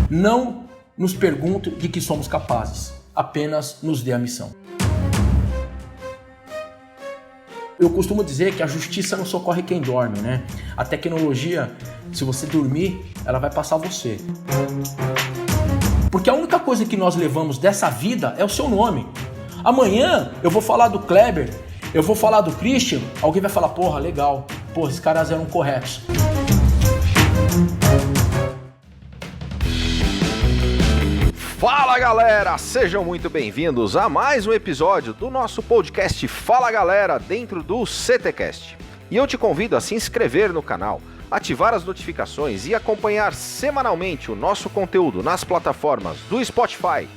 Não nos pergunte de que somos capazes, apenas nos dê a missão. Eu costumo dizer que a justiça não socorre quem dorme, né? A tecnologia, se você dormir, ela vai passar você. Porque a única coisa que nós levamos dessa vida é o seu nome. Amanhã eu vou falar do Kleber, eu vou falar do Christian, alguém vai falar, porra, legal, porra, esses caras eram corretos. Fala galera, sejam muito bem-vindos a mais um episódio do nosso podcast Fala Galera dentro do CTcast. E eu te convido a se inscrever no canal, ativar as notificações e acompanhar semanalmente o nosso conteúdo nas plataformas do Spotify,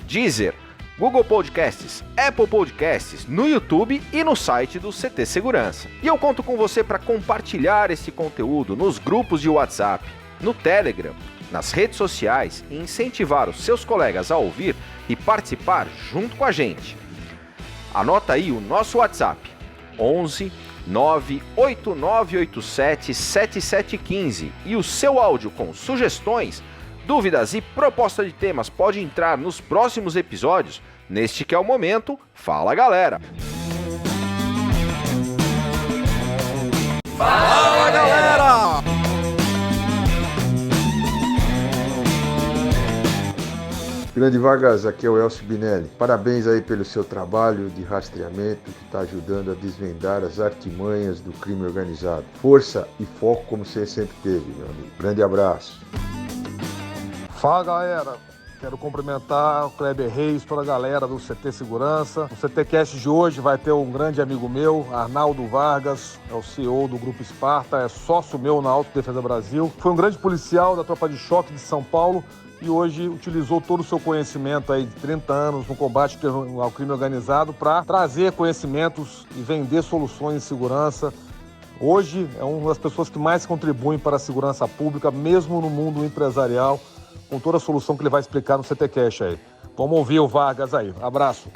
Deezer, Google Podcasts, Apple Podcasts, no YouTube e no site do CT Segurança. E eu conto com você para compartilhar esse conteúdo nos grupos de WhatsApp, no Telegram, nas redes sociais e incentivar os seus colegas a ouvir e participar junto com a gente. Anota aí o nosso WhatsApp, 11 98987 7715, e o seu áudio com sugestões, dúvidas e proposta de temas pode entrar nos próximos episódios, neste que é o momento. Fala galera! Fala galera! Grande Vargas, aqui é o Elcio Binelli. Parabéns aí pelo seu trabalho de rastreamento que está ajudando a desvendar as artimanhas do crime organizado. Força e foco como você sempre teve, meu amigo. Grande abraço. Fala galera, quero cumprimentar o Kleber Reis, toda a galera do CT Segurança. No CTcast de hoje vai ter um grande amigo meu, Arnaldo Vargas, é o CEO do Grupo Esparta, é sócio meu na Autodefesa Brasil. Foi um grande policial da Tropa de Choque de São Paulo e hoje utilizou todo o seu conhecimento aí de 30 anos no combate ao crime organizado para trazer conhecimentos e vender soluções de segurança. Hoje é uma das pessoas que mais contribuem para a segurança pública, mesmo no mundo empresarial, com toda a solução que ele vai explicar no CTcast aí. Vamos ouvir o Vargas aí. Abraço.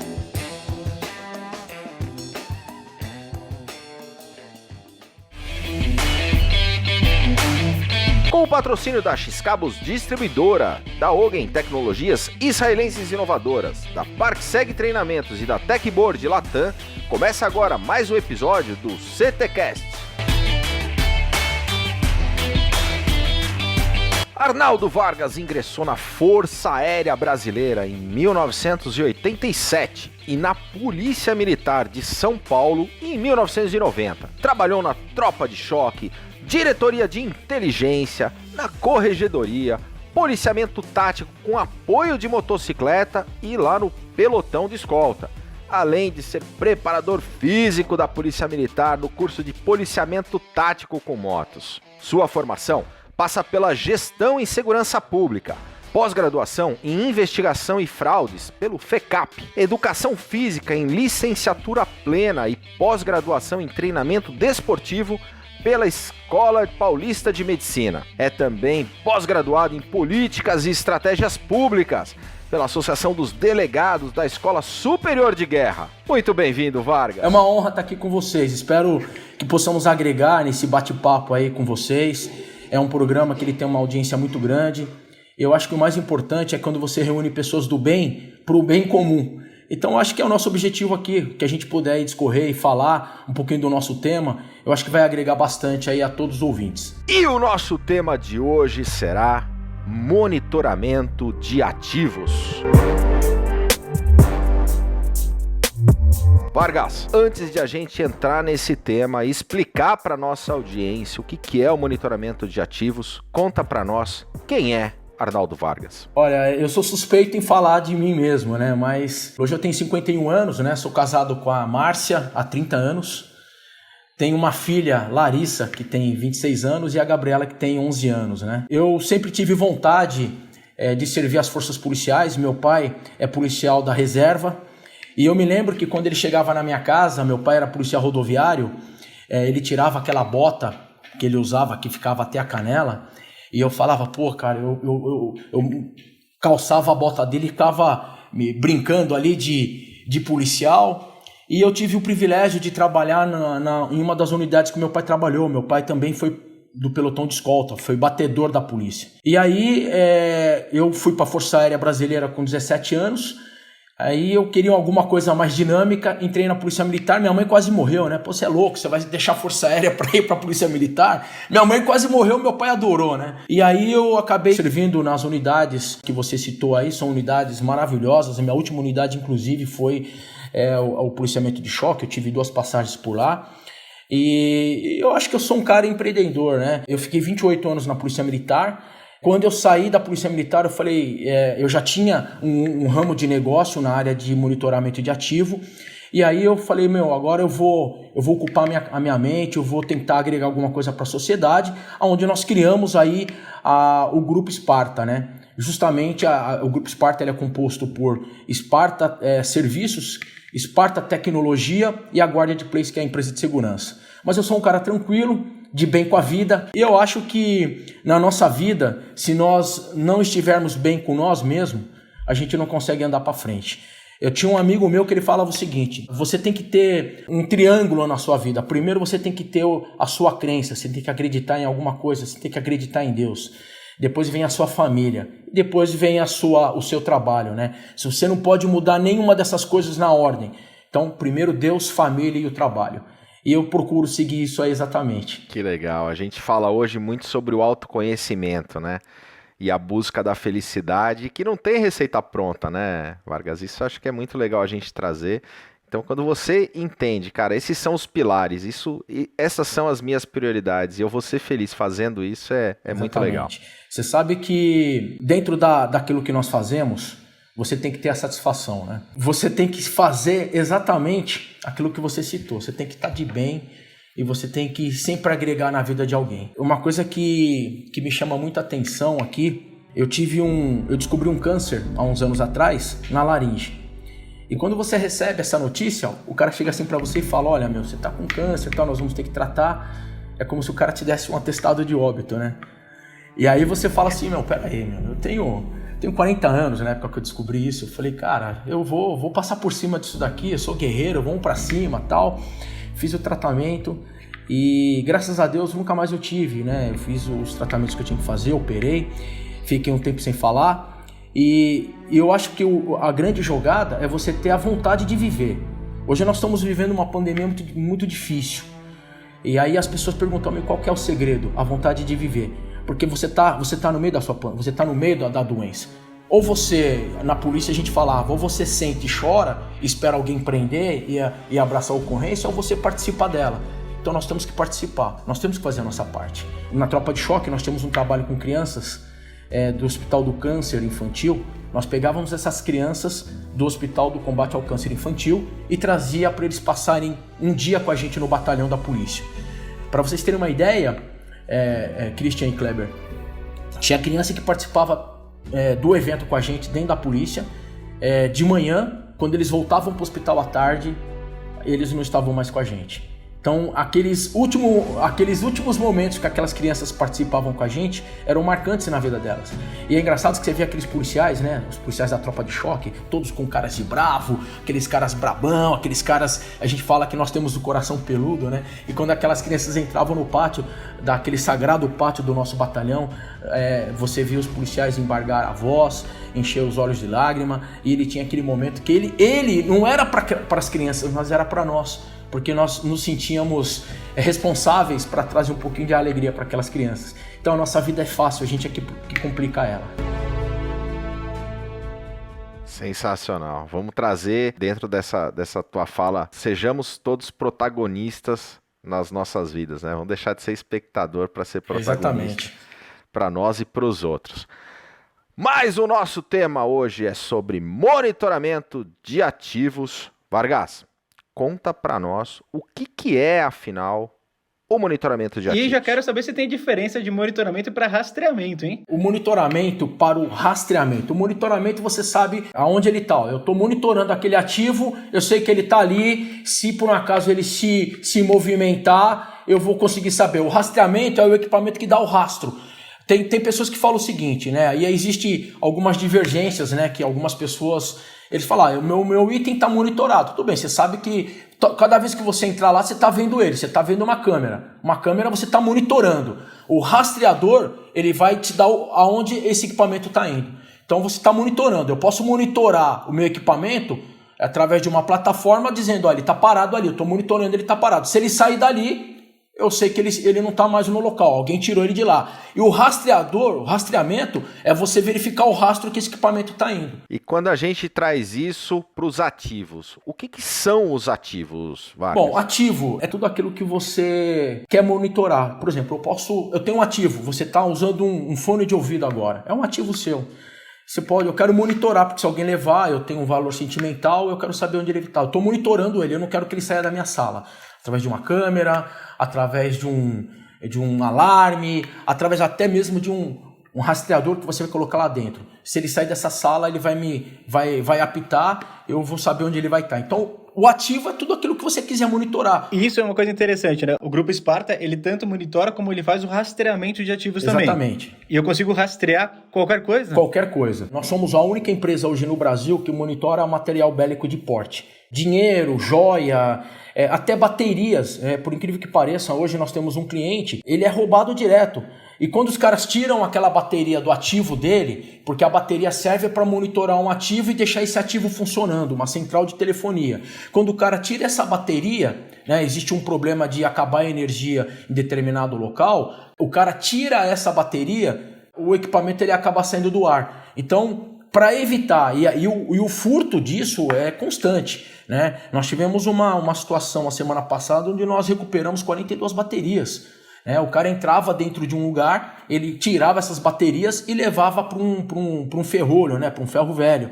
Com o patrocínio da X-Cabos Distribuidora, da Ogen Tecnologias Israelenses Inovadoras, da ParkSeg Treinamentos e da Techboard Latam, começa agora mais um episódio do CTcast. Arnaldo Vargas ingressou na Força Aérea Brasileira em 1987 e na Polícia Militar de São Paulo em 1990. Trabalhou na Tropa de Choque, Diretoria de Inteligência, na Corregedoria, policiamento tático com apoio de motocicleta e lá no pelotão de escolta. Além de ser preparador físico da Polícia Militar no curso de policiamento tático com motos. Sua formação passa pela Gestão em Segurança Pública, pós-graduação em Investigação e Fraudes pelo FECAP, Educação Física em Licenciatura Plena e pós-graduação em Treinamento Desportivo pela Escola Paulista de Medicina. É também pós-graduado em Políticas e Estratégias Públicas pela Associação dos Delegados da Escola Superior de Guerra. Muito bem-vindo, Vargas. É uma honra estar aqui com vocês. Espero que possamos agregar nesse bate-papo aí com vocês. É um programa que ele tem uma audiência muito grande. Eu acho que o mais importante é quando você reúne pessoas do bem para o bem comum. Então, eu acho que é o nosso objetivo aqui, que a gente puder aí discorrer e falar um pouquinho do nosso tema, eu acho que vai agregar bastante aí a todos os ouvintes. E o nosso tema de hoje será monitoramento de ativos. Vargas, antes de a gente entrar nesse tema e explicar para nossa audiência o que é o monitoramento de ativos, conta para nós quem é Arnaldo Vargas. Olha, eu sou suspeito em falar de mim mesmo, né? Mas hoje eu tenho 51 anos, né? Sou casado com a Márcia há 30 anos. Tenho uma filha, Larissa, que tem 26 anos, e a Gabriela, que tem 11 anos, né? Eu sempre tive vontade de servir as forças policiais. Meu pai é policial da reserva. E eu me lembro que quando ele chegava na minha casa, meu pai era policial rodoviário, ele tirava aquela bota que ele usava, que ficava até a canela, e eu falava, pô, cara, eu calçava a bota dele e ficava brincando ali de policial. E eu tive o privilégio de trabalhar em uma das unidades que meu pai trabalhou. Meu pai também foi do pelotão de escolta, foi batedor da polícia. E aí eu fui para a Força Aérea Brasileira com 17 anos. Aí eu queria alguma coisa mais dinâmica, entrei na Polícia Militar, minha mãe quase morreu, né? Pô, você é louco, você vai deixar a Força Aérea pra ir pra Polícia Militar? Minha mãe quase morreu, meu pai adorou, né? E aí eu acabei servindo nas unidades que você citou aí, são unidades maravilhosas, a minha última unidade, inclusive, foi o policiamento de choque, eu tive 2 passagens por lá. E eu acho que eu sou um cara empreendedor, né? Eu fiquei 28 anos na Polícia Militar. Quando eu saí da Polícia Militar, eu falei, eu já tinha um ramo de negócio na área de monitoramento de ativo, e aí eu falei, agora eu vou ocupar a minha mente, eu vou tentar agregar alguma coisa para a sociedade, onde nós criamos aí o Grupo Esparta, né? Justamente o Grupo Esparta ele é composto por Esparta Serviços, Esparta Tecnologia e a Guardia de Place, que é a empresa de segurança. Mas eu sou um cara tranquilo, de bem com a vida. E eu acho que na nossa vida, se nós não estivermos bem com nós mesmos, a gente não consegue andar para frente. Eu tinha um amigo meu que ele falava o seguinte: você tem que ter um triângulo na sua vida. Primeiro você tem que ter a sua crença, você tem que acreditar em alguma coisa, você tem que acreditar em Deus. Depois vem a sua família, depois vem o seu trabalho, né? Se você não pode mudar nenhuma dessas coisas na ordem. Então, primeiro Deus, família e o trabalho. E eu procuro seguir isso aí exatamente. Que legal. A gente fala hoje muito sobre o autoconhecimento, né? E a busca da felicidade, que não tem receita pronta, né, Vargas? Isso eu acho que é muito legal a gente trazer. Então, quando você entende, cara, esses são os pilares, essas são as minhas prioridades, e eu vou ser feliz fazendo isso, é muito legal. Você sabe que dentro daquilo que nós fazemos, você tem que ter a satisfação, né? Você tem que fazer exatamente aquilo que você citou. Você tem que estar de bem e você tem que sempre agregar na vida de alguém. Uma coisa que me chama muita atenção aqui, eu descobri um câncer há uns anos atrás na laringe. E quando você recebe essa notícia, o cara chega assim pra você e fala: olha, você tá com câncer, nós vamos ter que tratar. É como se o cara te desse um atestado de óbito, né? E aí você fala assim: pera aí, eu tenho 40 anos, na época que eu descobri isso. Eu falei, cara, eu vou passar por cima disso daqui, eu sou guerreiro, vamos pra cima, tal. Fiz o tratamento e graças a Deus nunca mais eu tive, né? Eu fiz os tratamentos que eu tinha que fazer, operei, fiquei um tempo sem falar. E eu acho que a grande jogada é você ter a vontade de viver. Hoje nós estamos vivendo uma pandemia muito, muito difícil. E aí as pessoas perguntam qual que é o segredo? A vontade de viver. Porque você tá no meio você tá no meio da doença. Ou você, na polícia a gente falava, ou você sente e chora, espera alguém prender e abraçar a ocorrência, ou você participa dela. Então nós temos que participar, nós temos que fazer a nossa parte. Na Tropa de Choque nós temos um trabalho com crianças do Hospital do Câncer Infantil. Nós pegávamos essas crianças do Hospital do Combate ao Câncer Infantil e trazia para eles passarem um dia com a gente no batalhão da polícia. Para vocês terem uma ideia, Christian e Kleber, tinha criança que participava do evento com a gente dentro da polícia. De manhã, quando eles voltavam para o hospital à tarde, eles não estavam mais com a gente. Então, aqueles últimos momentos que aquelas crianças participavam com a gente eram marcantes na vida delas. E é engraçado que você vê aqueles policiais, né? Os policiais da Tropa de Choque, todos com caras de bravo, aqueles caras brabão, aqueles caras... A gente fala que nós temos o coração peludo, né? E quando aquelas crianças entravam no pátio, daquele sagrado pátio do nosso batalhão, você via os policiais embargar a voz, encher os olhos de lágrima, e ele tinha aquele momento que ele não era para as crianças, mas era para nós. Porque nós nos sentíamos responsáveis para trazer um pouquinho de alegria para aquelas crianças. Então a nossa vida é fácil, a gente é que complica ela. Sensacional. Vamos trazer dentro dessa tua fala, sejamos todos protagonistas nas nossas vidas, né? Vamos deixar de ser espectador para ser protagonista. Para nós e para os outros. Mas o nosso tema hoje é sobre monitoramento de ativos. Vargas, conta para nós o que é, afinal, o monitoramento de ativos. E já quero saber se tem diferença de monitoramento para rastreamento, hein? O monitoramento para o rastreamento. O monitoramento você sabe aonde ele está. Eu estou monitorando aquele ativo, eu sei que ele está ali. Se por um acaso ele se movimentar, eu vou conseguir saber. O rastreamento é o equipamento que dá o rastro. Tem pessoas que falam o seguinte, né? E existe algumas divergências, né? Que algumas pessoas, eles falam, o meu item está monitorado. Tudo bem, você sabe que cada vez que você entrar lá, você está vendo ele, você está vendo uma câmera. Uma câmera você está monitorando. O rastreador, ele vai te dar aonde esse equipamento está indo. Então você está monitorando. Eu posso monitorar o meu equipamento através de uma plataforma dizendo, olha, ele está parado ali, eu estou monitorando, ele está parado. Se ele sair dali, eu sei que ele não está mais no local, alguém tirou ele de lá. E o rastreamento é você verificar o rastro que esse equipamento está indo. E quando a gente traz isso para os ativos, o que são os ativos, Vargas? Bom, ativo é tudo aquilo que você quer monitorar. Por exemplo, eu tenho um ativo, você está usando um fone de ouvido agora, é um ativo seu. Eu quero monitorar, porque se alguém levar, eu tenho um valor sentimental, eu quero saber onde ele está. Eu estou monitorando ele, eu não quero que ele saia da minha sala. Através de uma câmera, através de um alarme, através até mesmo de um rastreador que você vai colocar lá dentro. Se ele sair dessa sala, ele vai apitar, eu vou saber onde ele vai estar. Então, o ativo é tudo aquilo que você quiser monitorar. E isso é uma coisa interessante, né? O Grupo Sparta, ele tanto monitora como ele faz o rastreamento de ativos também. Exatamente. E eu consigo rastrear qualquer coisa? Qualquer coisa. Nós somos a única empresa hoje no Brasil que monitora material bélico de porte. Dinheiro, joia, até baterias. Por incrível que pareça, hoje nós temos um cliente, ele é roubado direto. E quando os caras tiram aquela bateria do ativo dele, porque a bateria serve para monitorar um ativo e deixar esse ativo funcionando, uma central de telefonia. Quando o cara tira essa bateria, né, existe um problema de acabar a energia em determinado local, o cara tira essa bateria, o equipamento ele acaba saindo do ar. Então, para evitar, e o furto disso é constante, né? Nós tivemos uma situação a semana passada onde nós recuperamos 42 baterias. O cara entrava dentro de um lugar, ele tirava essas baterias e levava para um ferrolho, né? Para um ferro velho.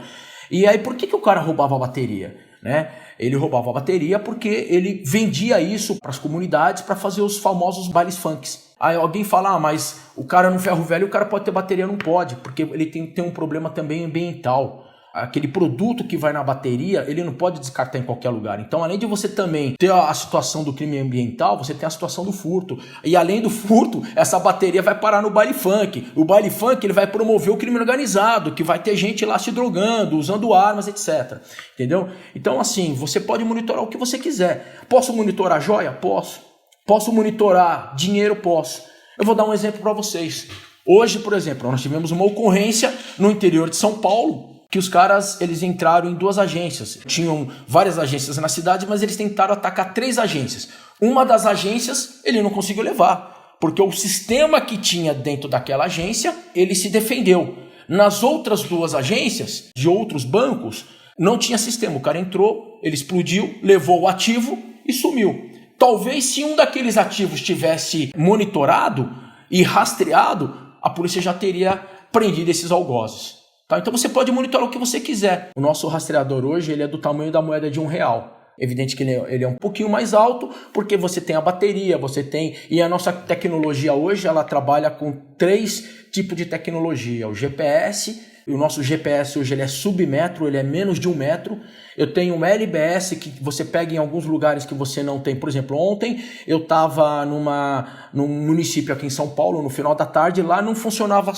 E aí por que o cara roubava a bateria? Né? Ele roubava a bateria porque ele vendia isso para as comunidades para fazer os famosos bailes funks. Aí alguém fala, mas o cara no ferro velho, o cara pode ter bateria? Não pode, porque ele tem um problema também ambiental. Aquele produto que vai na bateria, ele não pode descartar em qualquer lugar. Então, além de você também ter a situação do crime ambiental, você tem a situação do furto. E além do furto, essa bateria vai parar no baile funk. O baile funk ele vai promover o crime organizado, que vai ter gente lá se drogando, usando armas, etc. Entendeu? Então, assim, você pode monitorar o que você quiser. Posso monitorar joia? Posso. Posso monitorar dinheiro? Posso. Eu vou dar um exemplo para vocês. Hoje, por exemplo, nós tivemos uma ocorrência no interior de São Paulo, que os caras, eles entraram em 2 agências. Tinham várias agências na cidade, mas eles tentaram atacar 3 agências. Uma das agências, ele não conseguiu levar, porque o sistema que tinha dentro daquela agência, ele se defendeu. Nas outras 2 agências, de outros bancos, não tinha sistema. O cara entrou, ele explodiu, levou o ativo e sumiu. Talvez se um daqueles ativos tivesse monitorado e rastreado, a polícia já teria prendido esses algozes. Tá? Então você pode monitorar o que você quiser. O nosso rastreador hoje ele é do tamanho da moeda de R$1. Evidente que ele é um pouquinho mais alto, porque você tem a bateria, você tem... E a nossa tecnologia hoje, ela trabalha com 3 tipos de tecnologia. O GPS, e o nosso GPS hoje ele é submetro, ele é menos de 1 metro. Eu tenho um LBS que você pega em alguns lugares que você não tem. Por exemplo, ontem eu estava num município aqui em São Paulo, no final da tarde, lá não funcionava.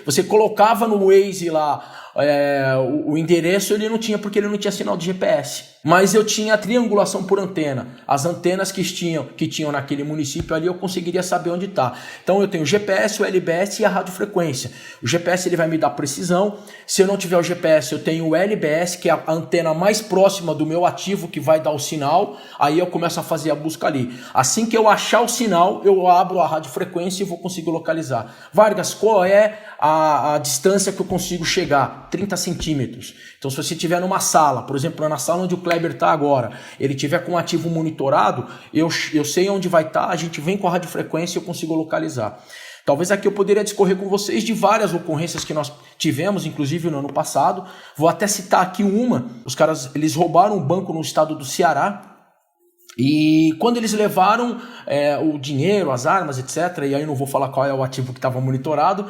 Você colocava no Waze lá o endereço, ele não tinha, porque ele não tinha sinal de GPS. Mas eu tinha a triangulação por antena. As antenas que tinham naquele município ali, eu conseguiria saber onde está. Então eu tenho o GPS, o LBS e a radiofrequência. O GPS ele vai me dar precisão. Se eu não tiver o GPS, eu tenho o LBS, que é a antena mais próxima do meu ativo, que vai dar o sinal. Aí eu começo a fazer a busca ali. Assim que eu achar o sinal, eu abro a radiofrequência e vou conseguir localizar. Vargas, qual é a distância que eu consigo chegar? 30 centímetros. Então se você estiver numa sala, por exemplo, na sala onde o Kleber está agora, ele tiver com um ativo monitorado, eu sei onde vai estar, a gente vem com a radiofrequência e eu consigo localizar. Talvez aqui eu poderia discorrer com vocês de várias ocorrências que nós tivemos, inclusive no ano passado. Vou até citar aqui uma. Os caras, eles roubaram um banco no estado do Ceará. E quando eles levaram o dinheiro, as armas, etc., e aí eu não vou falar qual é o ativo que estava monitorado,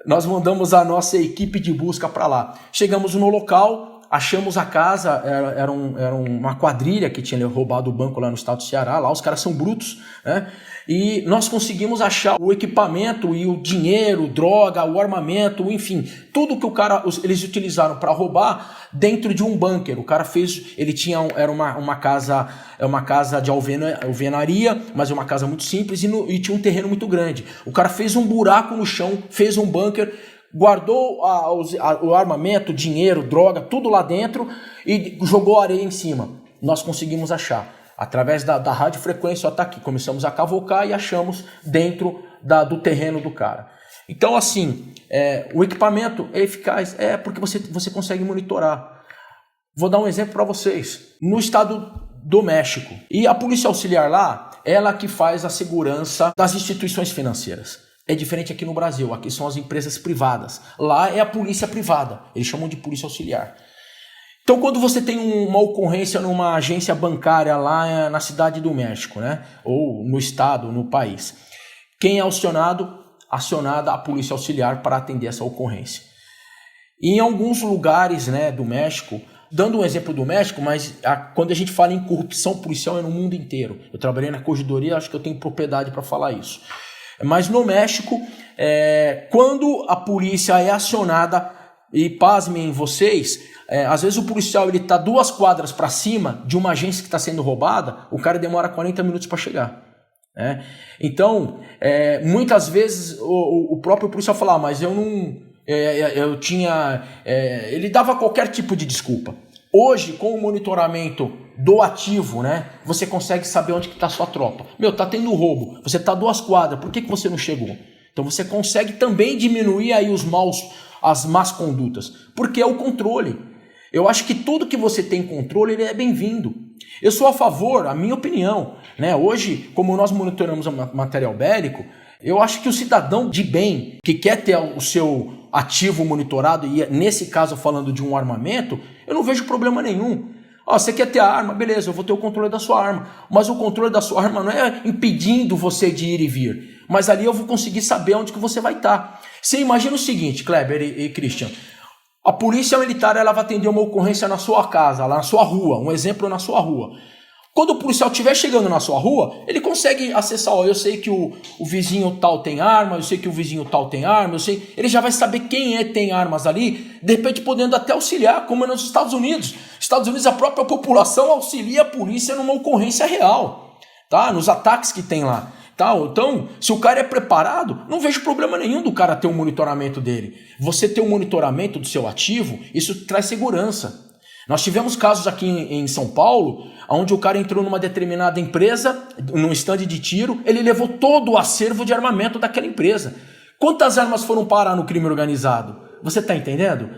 nós mandamos a nossa equipe de busca para lá. Chegamos no local, achamos a casa, era uma quadrilha que tinha roubado o banco lá no estado do Ceará, lá os caras são brutos, né? E nós conseguimos achar o equipamento e o dinheiro, droga, o armamento, enfim, tudo que eles utilizaram para roubar dentro de um bunker. O cara fez, ele tinha, era uma casa de alvenaria, mas é uma casa muito simples e tinha um terreno muito grande. O cara fez um buraco no chão, fez um bunker, guardou o armamento, dinheiro, droga, tudo lá dentro e jogou areia em cima. Nós conseguimos achar. Através da radiofrequência, ó, tá aqui, começamos a cavocar e achamos dentro do terreno do cara. Então, assim, o equipamento é eficaz, porque você consegue monitorar. Vou dar um exemplo para vocês. No estado do México, e a polícia auxiliar lá, ela que faz a segurança das instituições financeiras. É diferente aqui no Brasil, aqui são as empresas privadas. Lá é a polícia privada, eles chamam de polícia auxiliar. Então, quando você tem uma ocorrência numa agência bancária lá na cidade do México, né? Ou no estado, no país, quem é acionada a polícia auxiliar para atender essa ocorrência. E em alguns lugares, né, do México, dando um exemplo do México, mas quando a gente fala em corrupção policial é no mundo inteiro. Eu trabalhei na corregedoria, acho que eu tenho propriedade para falar isso. Mas no México, quando a polícia é acionada, e pasmem vocês, às vezes o policial está 2 quadras para cima de uma agência que está sendo roubada, o cara demora 40 minutos para chegar. Então, muitas vezes o próprio policial fala, mas eu não... ele dava qualquer tipo de desculpa. Hoje, com o monitoramento do ativo, né, você consegue saber onde está a sua tropa. Tá tendo roubo, você está 2 quadras, por que você não chegou? Então você consegue também diminuir aí as más condutas, porque é o controle. Eu acho que tudo que você tem controle, ele é bem-vindo. Eu sou a favor, a minha opinião, né? Hoje, como nós monitoramos o material bélico, eu acho que o cidadão de bem, que quer ter o seu ativo monitorado, e nesse caso falando de um armamento, eu não vejo problema nenhum. Você quer ter a arma? Beleza, eu vou ter o controle da sua arma. Mas o controle da sua arma não é impedindo você de ir e vir. Mas ali eu vou conseguir saber onde que você vai estar. Você imagina o seguinte, Kleber e Christian. A polícia militar ela vai atender uma ocorrência na sua casa, lá na sua rua. Um exemplo na sua rua. Quando o policial estiver chegando na sua rua, ele consegue acessar, eu sei que o vizinho tal tem arma, eu sei que o vizinho tal tem arma, ele já vai saber quem tem armas ali, de repente podendo até auxiliar, como é nos Estados Unidos. Nos Estados Unidos a própria população auxilia a polícia numa ocorrência real, tá? Nos ataques que tem lá. Tá? Então, se o cara é preparado, não vejo problema nenhum do cara ter um monitoramento dele. Você ter um monitoramento do seu ativo, isso traz segurança. Nós tivemos casos aqui em São Paulo, onde o cara entrou numa determinada empresa, num estande de tiro, ele levou todo o acervo de armamento daquela empresa. Quantas armas foram parar no crime organizado? Você está entendendo?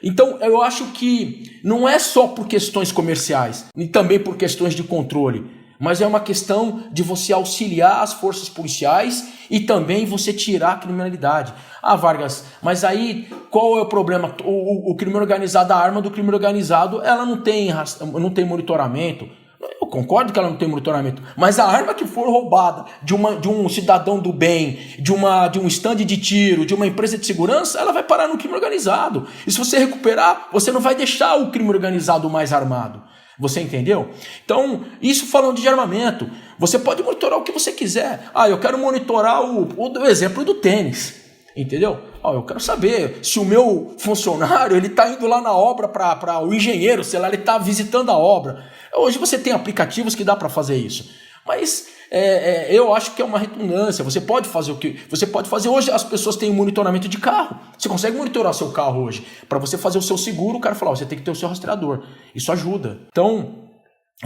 Então, eu acho que não é só por questões comerciais, e também por questões de controle, mas é uma questão de você auxiliar as forças policiais e também você tirar a criminalidade. Vargas, mas aí qual é o problema? O crime organizado, a arma do crime organizado, ela não tem monitoramento. Eu concordo que ela não tem monitoramento, mas a arma que for roubada de um cidadão do bem, de um estande de tiro, de uma empresa de segurança, ela vai parar no crime organizado. E se você recuperar, você não vai deixar o crime organizado mais armado. Você entendeu? Então, isso falando de armamento, você pode monitorar o que você quiser. Eu quero monitorar o exemplo do tênis. Entendeu? Eu quero saber se o meu funcionário ele está indo lá na obra para o engenheiro, sei lá, ele está visitando a obra. Hoje você tem aplicativos que dá para fazer isso. Mas eu acho que é uma redundância. Você pode fazer o que você pode fazer. Hoje as pessoas têm um monitoramento de carro. Você consegue monitorar seu carro hoje. Para você fazer o seu seguro, o cara fala, você tem que ter o seu rastreador. Isso ajuda. Então,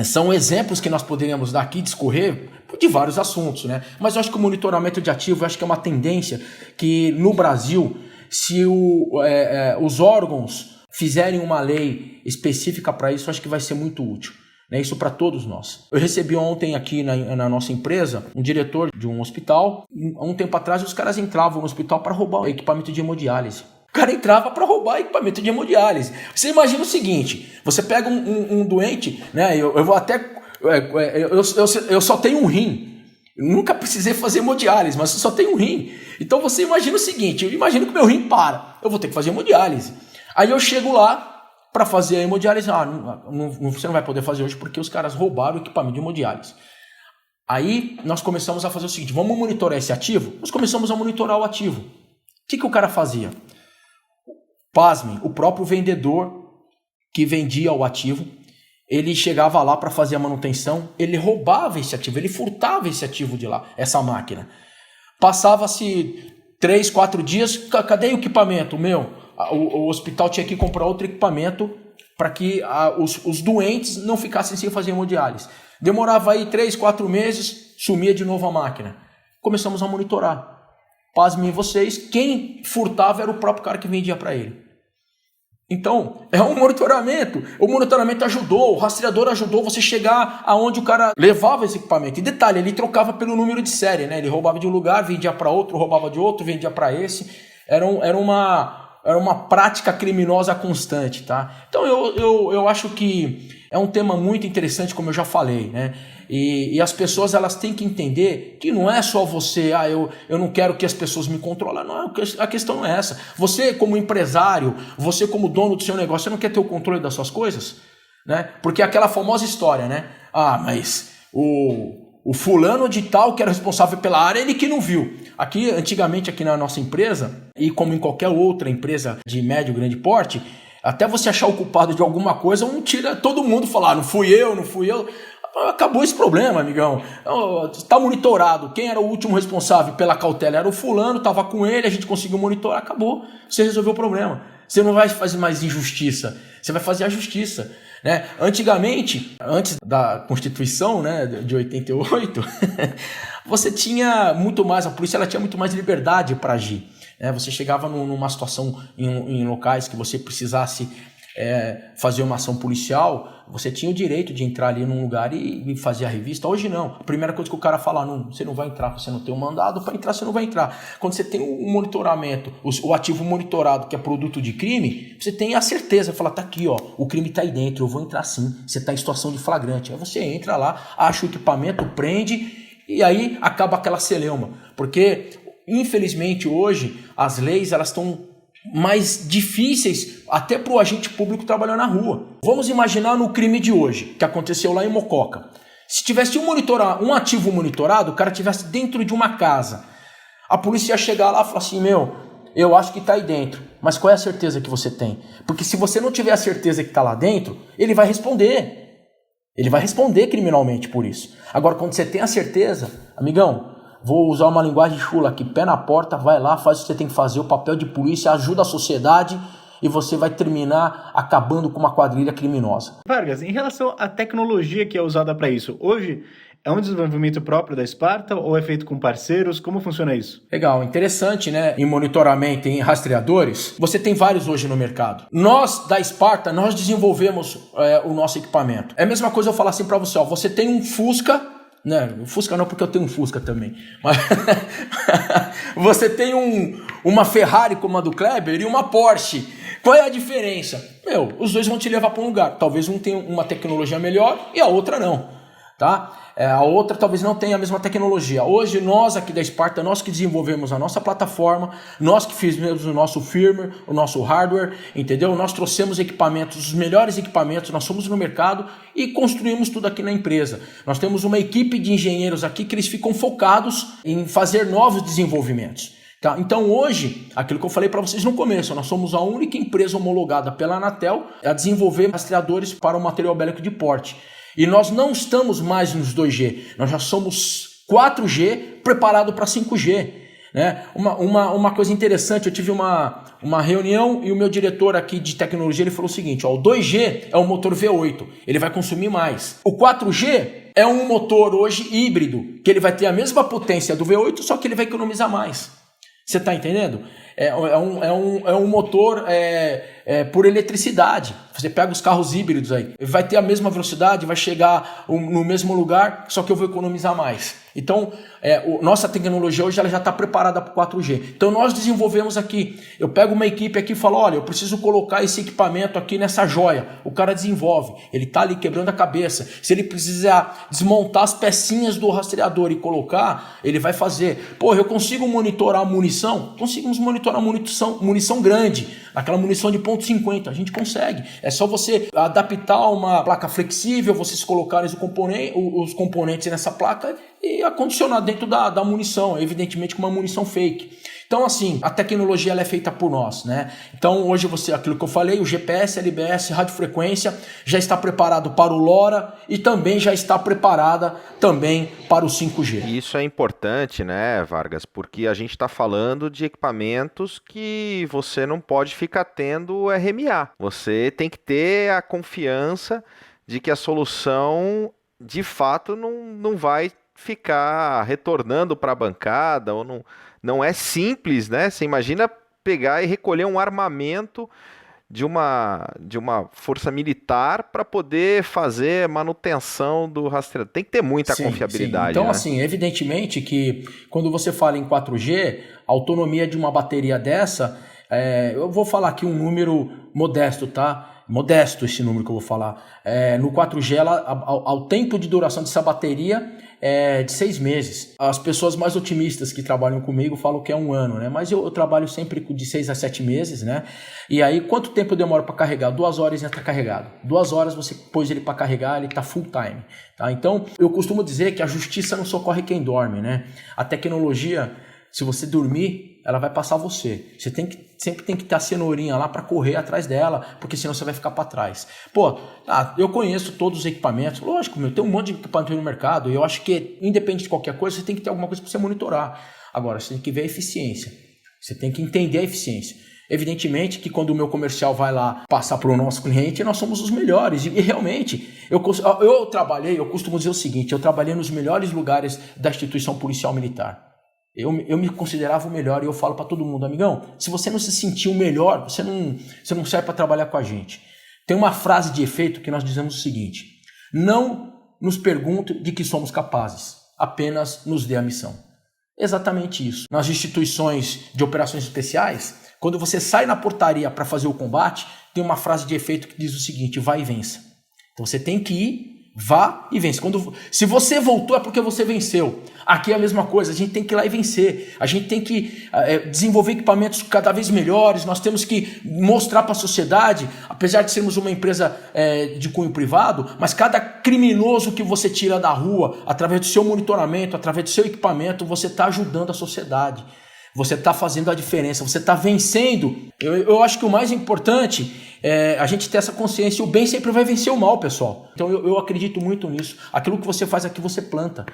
são exemplos que nós poderíamos dar aqui, discorrer de vários assuntos, né? Mas eu acho que o monitoramento de ativo, eu acho que é uma tendência que no Brasil, se os órgãos fizerem uma lei específica para isso, eu acho que vai ser muito útil. Isso para todos nós. Eu recebi ontem aqui na nossa empresa um diretor de um hospital. Há um tempo atrás os caras entravam no hospital para roubar equipamento de hemodiálise. O cara entrava para roubar equipamento de hemodiálise. Você imagina o seguinte, você pega um doente, né? Eu vou até... Eu só tenho um rim. Eu nunca precisei fazer hemodiálise, mas eu só tenho um rim. Então você imagina o seguinte, eu imagino que meu rim para. Eu vou ter que fazer hemodiálise. Aí eu chego lá para fazer a hemodiálise, você não vai poder fazer hoje porque os caras roubaram o equipamento de hemodiálise. Aí nós começamos a fazer o seguinte, vamos monitorar esse ativo? Nós começamos a monitorar o ativo. O que o cara fazia? Pasmem, o próprio vendedor que vendia o ativo, ele chegava lá para fazer a manutenção, ele roubava esse ativo, ele furtava esse ativo de lá, essa máquina. Passava-se 3, 4 dias, cadê o equipamento? O hospital tinha que comprar outro equipamento para que os doentes não ficassem sem fazer hemodiálise. Demorava aí 3, 4 meses, sumia de novo a máquina. Começamos a monitorar. Pasmem vocês, quem furtava era o próprio cara que vendia para ele. Então, é um monitoramento. O monitoramento ajudou, o rastreador ajudou você chegar aonde o cara levava esse equipamento. E detalhe, ele trocava pelo número de série, né? Ele roubava de um lugar, vendia para outro, roubava de outro, vendia para esse. Era uma prática criminosa constante, tá? Então eu acho que é um tema muito interessante, como eu já falei, né? E as pessoas elas têm que entender que não é só você, eu não quero que as pessoas me controlem. Não, a questão não é essa. Você como empresário, você como dono do seu negócio, você não quer ter o controle das suas coisas? Né? Porque é aquela famosa história, né? Mas o fulano de tal que era responsável pela área, ele que não viu. Antigamente aqui na nossa empresa, e como em qualquer outra empresa de médio e grande porte, até você achar o culpado de alguma coisa, todo mundo fala, não fui eu. Acabou esse problema, amigão. Está monitorado. Quem era o último responsável pela cautela era o fulano, estava com ele, a gente conseguiu monitorar, acabou. Você resolveu o problema. Você não vai fazer mais injustiça, você vai fazer a justiça. Né? Antigamente, antes da Constituição, né, de 88, você tinha muito mais, a polícia ela tinha muito mais liberdade para agir. Né? Você chegava numa situação em locais que você precisasse fazer uma ação policial, você tinha o direito de entrar ali num lugar e fazer a revista. Hoje não. A primeira coisa que o cara fala, você não vai entrar, você não tem um mandado, para entrar você não vai entrar. Quando você tem um monitoramento, o ativo monitorado que é produto de crime, você tem a certeza, fala, tá aqui, ó, o crime tá aí dentro, eu vou entrar sim, você tá em situação de flagrante. Aí você entra lá, acha o equipamento, prende e aí acaba aquela celeuma. Porque, infelizmente, hoje, as leis elas estão mais difíceis até para o agente público trabalhar na rua. Vamos imaginar no crime de hoje, que aconteceu lá em Mococa. Se tivesse um ativo monitorado, o cara estivesse dentro de uma casa. A polícia ia chegar lá e falar assim, eu acho que está aí dentro. Mas qual é a certeza que você tem? Porque se você não tiver a certeza que está lá dentro, ele vai responder. Ele vai responder criminalmente por isso. Agora, quando você tem a certeza, amigão, vou usar uma linguagem chula aqui, pé na porta, vai lá, faz o que você tem que fazer, o papel de polícia, ajuda a sociedade e você vai terminar acabando com uma quadrilha criminosa. Vargas, em relação à tecnologia que é usada para isso, hoje é um desenvolvimento próprio da Sparta ou é feito com parceiros? Como funciona isso? Legal, interessante, né? Em monitoramento, em rastreadores, você tem vários hoje no mercado. Nós, da Sparta, nós desenvolvemos o nosso equipamento. É a mesma coisa eu falar assim para você, você tem um Fusca. Não, Fusca não, porque eu tenho um Fusca também. Mas você tem uma Ferrari como a do Kleber e uma Porsche. Qual é a diferença? Os dois vão te levar para um lugar. Talvez um tenha uma tecnologia melhor e a outra não. Tá? A outra talvez não tenha a mesma tecnologia. Hoje nós aqui da Sparta, nós que desenvolvemos a nossa plataforma, nós que fizemos o nosso firmware, o nosso hardware, entendeu? Nós trouxemos equipamentos, os melhores equipamentos, nós fomos no mercado e construímos tudo aqui na empresa. Nós temos uma equipe de engenheiros aqui que eles ficam focados em fazer novos desenvolvimentos. Tá? Então hoje, aquilo que eu falei para vocês no começo, nós somos a única empresa homologada pela Anatel a desenvolver rastreadores para o material bélico de porte. E nós não estamos mais nos 2G, nós já somos 4G preparado para 5G. Né? Uma coisa interessante, eu tive uma reunião e o meu diretor aqui de tecnologia ele falou o seguinte, o 2G é um motor V8, ele vai consumir mais. O 4G é um motor hoje híbrido, que ele vai ter a mesma potência do V8, só que ele vai economizar mais. Você está entendendo? É um motor por eletricidade. Você pega os carros híbridos aí, vai ter a mesma velocidade, vai chegar no mesmo lugar, só que eu vou economizar mais. Então, nossa tecnologia hoje ela já está preparada para o 4G. Então, nós desenvolvemos aqui. Eu pego uma equipe aqui e falo, olha, eu preciso colocar esse equipamento aqui nessa joia. O cara desenvolve. Ele está ali quebrando a cabeça. Se ele precisar desmontar as pecinhas do rastreador e colocar, ele vai fazer. Eu consigo monitorar a munição? Conseguimos monitorar munição grande. Aquela munição de 1.50, a gente consegue. É só você adaptar uma placa flexível, vocês colocarem os componentes nessa placa e acondicionar dentro da munição, evidentemente com uma munição fake. Então, assim, a tecnologia ela é feita por nós, né? Então, hoje aquilo que eu falei, o GPS, LBS, radiofrequência, já está preparado para o LoRa e também já está preparada também para o 5G. Isso é importante, né, Vargas? Porque a gente está falando de equipamentos que você não pode ficar tendo RMA. Você tem que ter a confiança de que a solução, de fato, não vai ficar retornando para a bancada ou não é simples, né? Você imagina pegar e recolher um armamento de uma força militar para poder fazer manutenção do rastreador. Tem que ter muita confiabilidade. Então, né? assim, evidentemente que quando você fala em 4G, a autonomia de uma bateria dessa, eu vou falar aqui um número modesto, tá? Modesto esse número que eu vou falar. No 4G, ao tempo de duração dessa bateria é de 6 meses. As pessoas mais otimistas que trabalham comigo falam que é 1 ano, né? Mas eu trabalho sempre de 6 a 7 meses, né? E aí, quanto tempo eu demoro para carregar? 2 horas já está carregado. 2 horas você pôs ele para carregar, ele está full time. Tá? Então, eu costumo dizer que a justiça não socorre quem dorme, né? A tecnologia, se você dormir, ela vai passar você. Você sempre tem que ter a cenourinha lá para correr atrás dela, porque senão você vai ficar para trás. Pô, eu conheço todos os equipamentos. Lógico, tem um monte de equipamento no mercado. E eu acho que, independente de qualquer coisa, você tem que ter alguma coisa para você monitorar. Agora, você tem que ver a eficiência. Você tem que entender a eficiência. Evidentemente que quando o meu comercial vai lá passar para o nosso cliente, nós somos os melhores. E realmente, eu costumo dizer o seguinte, eu trabalhei nos melhores lugares da instituição policial militar. Eu me considerava o melhor e eu falo para todo mundo, amigão, se você não se sentir o melhor, você não serve para trabalhar com a gente. Tem uma frase de efeito que nós dizemos o seguinte, não nos pergunte de que somos capazes, apenas nos dê a missão. Exatamente isso. Nas instituições de operações especiais, quando você sai na portaria para fazer o combate, tem uma frase de efeito que diz o seguinte, vai e vença. Então você tem que ir, vá e vence. Se você voltou é porque você venceu. Aqui é a mesma coisa, a gente tem que ir lá e vencer. A gente tem que desenvolver equipamentos cada vez melhores, nós temos que mostrar para a sociedade, apesar de sermos uma empresa de cunho privado, mas cada criminoso que você tira da rua, através do seu monitoramento, através do seu equipamento, você está ajudando a sociedade. Você está fazendo a diferença, você está vencendo. Eu acho que o mais importante é a gente ter essa consciência. O bem sempre vai vencer o mal, pessoal. Então eu acredito muito nisso. Aquilo que você faz aqui, você planta.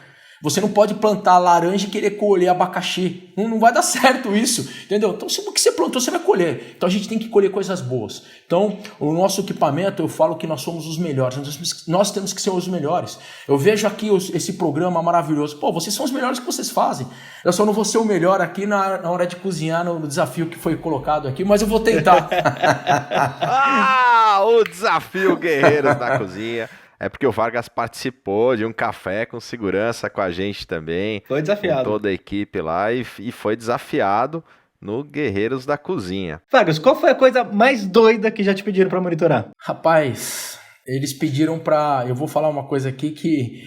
Você não pode plantar laranja e querer colher abacaxi. Não vai dar certo isso, entendeu? Então, o que você plantou, você vai colher. Então, a gente tem que colher coisas boas. Então, o nosso equipamento, eu falo que nós somos os melhores. Nós temos que ser os melhores. Eu vejo aqui esse programa maravilhoso. Pô, vocês são os melhores que vocês fazem. Eu só não vou ser o melhor aqui na hora de cozinhar, no desafio que foi colocado aqui, mas eu vou tentar. O desafio Guerreiros da Cozinha. É porque o Vargas participou de um café com segurança com a gente também. Foi desafiado. Com toda a equipe lá e foi desafiado no Guerreiros da Cozinha. Vargas, qual foi a coisa mais doida que já te pediram para monitorar? Rapaz, eles pediram para... Eu vou falar uma coisa aqui que...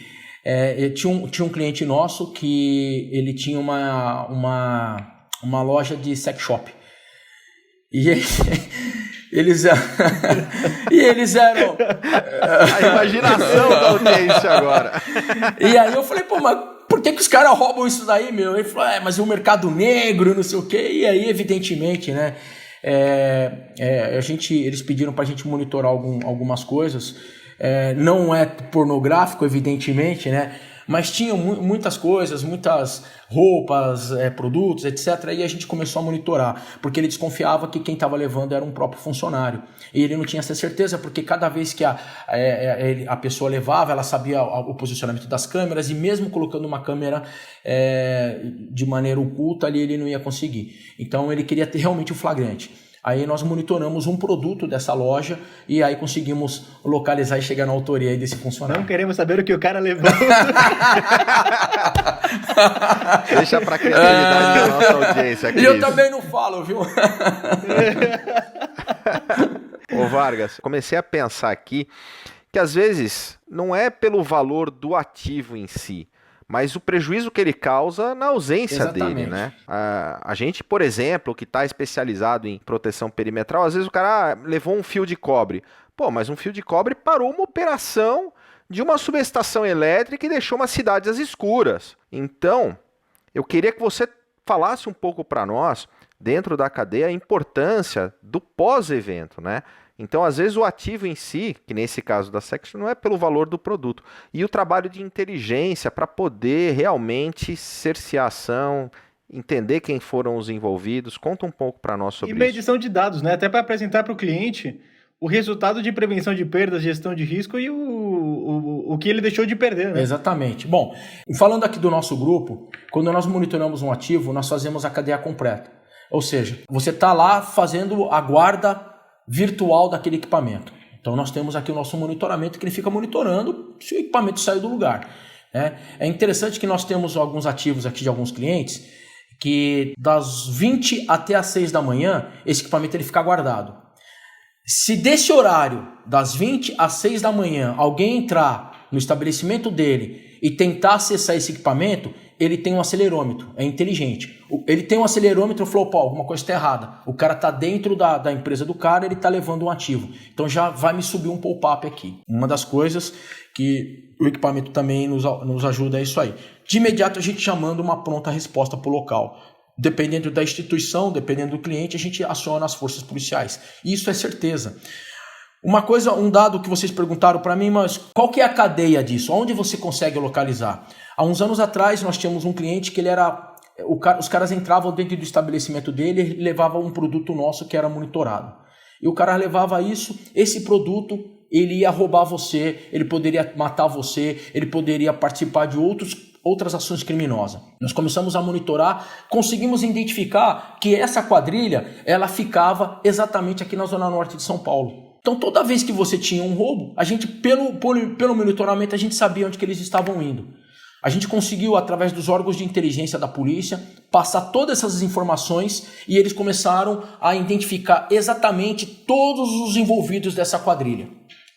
tinha um cliente nosso que ele tinha uma loja de sex shop. E eles eram... A imaginação da audiência agora. E aí eu falei, pô, mas por que os caras roubam isso daí, meu? Ele falou, mas o mercado negro, não sei o quê. E aí, evidentemente, né? Eles pediram pra gente monitorar algumas coisas. Não é pornográfico, evidentemente, né? Mas tinham muitas coisas, muitas roupas, produtos, etc. E a gente começou a monitorar, porque ele desconfiava que quem estava levando era um próprio funcionário. E ele não tinha essa certeza, porque cada vez que a pessoa levava, ela sabia o posicionamento das câmeras, e mesmo colocando uma câmera de maneira oculta ali, ele não ia conseguir. Então ele queria ter realmente o flagrante. Aí nós monitoramos um produto dessa loja e aí conseguimos localizar e chegar na autoria aí desse funcionário. Não queremos saber o que o cara levou. Deixa pra criatividade da nossa audiência, Cris. E eu também não falo, viu? Ô Vargas, comecei a pensar aqui que às vezes não é pelo valor do ativo em si, mas o prejuízo que ele causa na ausência dele, né? A gente, por exemplo, que está especializado em proteção perimetral, às vezes o cara levou um fio de cobre. Pô, mas um fio de cobre parou uma operação de uma subestação elétrica e deixou uma cidade às escuras. Então, eu queria que você falasse um pouco para nós, dentro da cadeia, a importância do pós-evento, né? Então, às vezes, o ativo em si, que nesse caso da Section, não é pelo valor do produto. E o trabalho de inteligência para poder realmente cercear a ação, entender quem foram os envolvidos. Conta um pouco para nós sobre isso. E medição de dados, né? Até para apresentar para o cliente o resultado de prevenção de perdas, gestão de risco e o que ele deixou de perder, né? Exatamente. Bom, falando aqui do nosso grupo, quando nós monitoramos um ativo, nós fazemos a cadeia completa. Ou seja, você está lá fazendo a guarda virtual daquele equipamento. Então nós temos aqui o nosso monitoramento que ele fica monitorando se o equipamento saiu do lugar. Né? É interessante que nós temos alguns ativos aqui de alguns clientes que das 20 até as 6 da manhã esse equipamento ele fica guardado. Se desse horário, das 20 às 6 da manhã, alguém entrar no estabelecimento dele e tentar acessar esse equipamento, ele tem um acelerômetro, é inteligente. Ele tem um acelerômetro e falou, pô, alguma coisa está errada. O cara está dentro da empresa do cara, ele está levando um ativo. Então já vai me subir um pop-up aqui. Uma das coisas que o equipamento também nos ajuda é isso aí. De imediato a gente já manda uma pronta resposta para o local. Dependendo da instituição, dependendo do cliente, a gente aciona as forças policiais. Isso é certeza. Um dado que vocês perguntaram para mim, mas qual que é a cadeia disso? Onde você consegue localizar? Há uns anos atrás nós tínhamos um cliente que os caras entravam dentro do estabelecimento dele e levavam um produto nosso que era monitorado. E o cara levava esse produto, ele ia roubar você, ele poderia matar você, ele poderia participar de outras ações criminosas. Nós começamos a monitorar, conseguimos identificar que essa quadrilha, ela ficava exatamente aqui na zona norte de São Paulo. Então toda vez que você tinha um roubo, a gente pelo monitoramento a gente sabia onde que eles estavam indo. A gente conseguiu, através dos órgãos de inteligência da polícia, passar todas essas informações e eles começaram a identificar exatamente todos os envolvidos dessa quadrilha.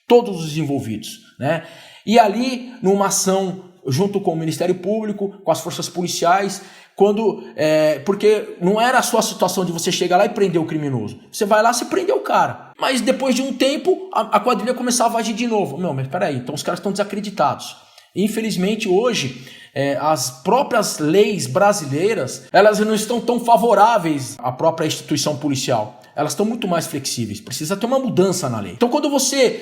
Todos os envolvidos, né? E ali, numa ação junto com o Ministério Público, com as forças policiais, porque não era só a situação de você chegar lá e prender o criminoso. Você vai lá, você prendeu o cara. Mas depois de um tempo, a quadrilha começava a agir de novo. Não, mas peraí, então os caras estão desacreditados. Infelizmente, hoje, as próprias leis brasileiras, elas não estão tão favoráveis à própria instituição policial. Elas estão muito mais flexíveis. Precisa ter uma mudança na lei. Então, quando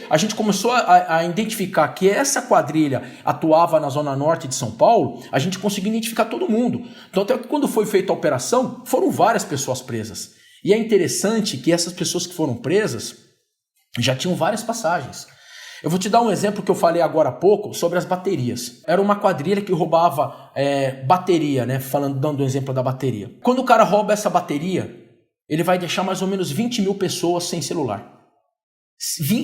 a gente começou a identificar que essa quadrilha atuava na zona norte de São Paulo, a gente conseguiu identificar todo mundo. Então, até que quando foi feita a operação, foram várias pessoas presas. E é interessante que essas pessoas que foram presas já tinham várias passagens. Eu vou te dar um exemplo que eu falei agora há pouco sobre as baterias. Era uma quadrilha que roubava bateria, né? Dando um exemplo da bateria. Quando o cara rouba essa bateria, ele vai deixar mais ou menos 20 mil pessoas sem celular.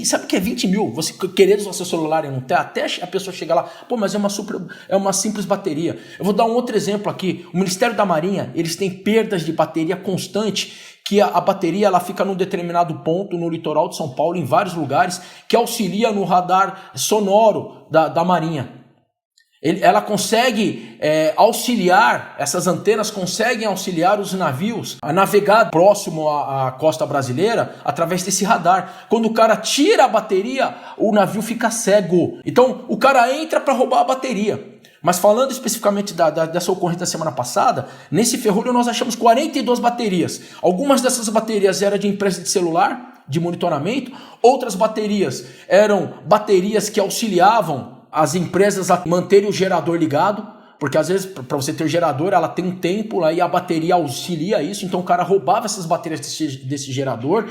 Sabe o que é 20 mil? Você querer usar seu celular e não ter, até a pessoa chegar lá, pô, mas é uma simples bateria. Eu vou dar um outro exemplo aqui. O Ministério da Marinha, eles têm perdas de bateria constante, que a bateria ela fica num determinado ponto no litoral de São Paulo, em vários lugares, que auxilia no radar sonoro da Marinha. Ela consegue auxiliar, essas antenas conseguem auxiliar os navios a navegar próximo à costa brasileira através desse radar. Quando o cara tira a bateria, o navio fica cego. Então o cara entra para roubar a bateria. Mas falando especificamente dessa ocorrência da semana passada, nesse ferrolho nós achamos 42 baterias. Algumas dessas baterias eram de empresa de celular, de monitoramento. Outras baterias eram baterias que auxiliavam as empresas a manterem o gerador ligado, porque às vezes para você ter o gerador ela tem um tempo aí a bateria auxilia isso, então o cara roubava essas baterias desse gerador.